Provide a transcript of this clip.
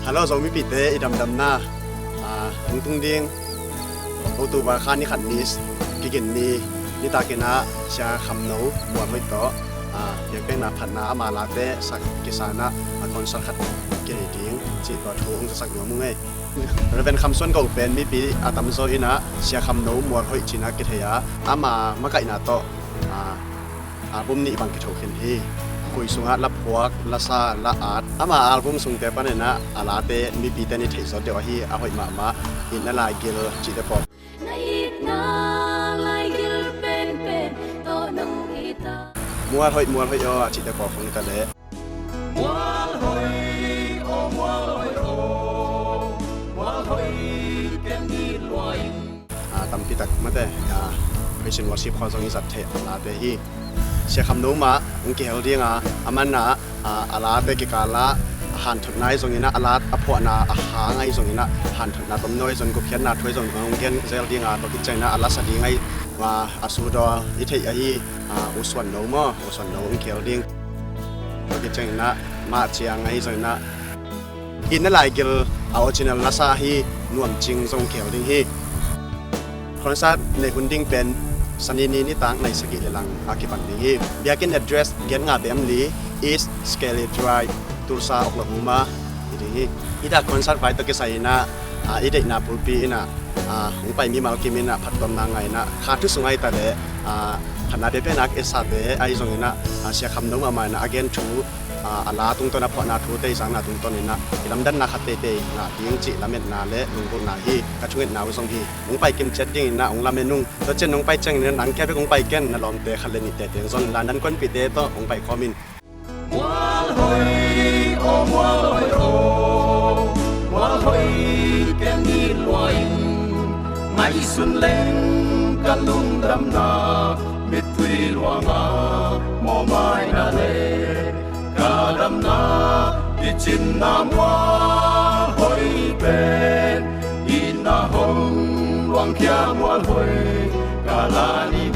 Hello zo mi pite idam dam na tung ding ô tô và khan ni khẩn nis kikin ni ta kena Sia KhamNo MualHoih to yang peng na phan na ama la te sak kisana concert khat ke ding chi to thong sak no mungai reven khamson ko pen mi pi atam zo ina Sia KhamNo MualHoih china ke theya ama makai na to album ni bang ke thokin hi kui sunga la phuak la sa la art ama album sung te panena ala te mi pi te ni thei zo te hi a hoi ma in la gil chi te pop MualHoih o chi te pop ni ta le kem ni loi tam pi tak ma te Christian worship kho zong izat the ala te hi Sia KhamNo ma ungki hel dinga amana ala te ki kala han thut nai zong ina ala apho na ha ngai zong ina han thut na tom noi zong ko khian na thoi zong ungen zel dinga to ki chaina ala sa dingai wa asu do i thei a hi uswan no ungki hel ding to ki chaina ma chia ngai zong na in na lai gil original na sa hi nuam ching zong khel ding hi concert ne hunding pen sanini ni tang nai sagi lelang akipan ni biakin address gen nga bemli is Skelly Dr Tulsa Oklahoma ini ida concert vai to ke saina ide na pulpi ina ungpai mi malkimina phatom na ngai na khathu sungai ta le khana de pe nak esa de ai zong ina Sia KhamNo ma na again thu ala tung to na phona thu te sang na tung to ni na ilam dan na khatte te na ting chi lamet na le lung na hi ka chunget na song hi ung pai kim chat ding na ung lamen nung to chen ung pai chang ne nang ke ung pai ken na lom te khale ni te te zon lan dan kon pi te to ung pai khomin MualHoih kem ni loi mai sun leng kan lung dam na mit tui luanga mo mai na le kadam na ichin na MualHoih ben ina hong luang kia MualHoih kalani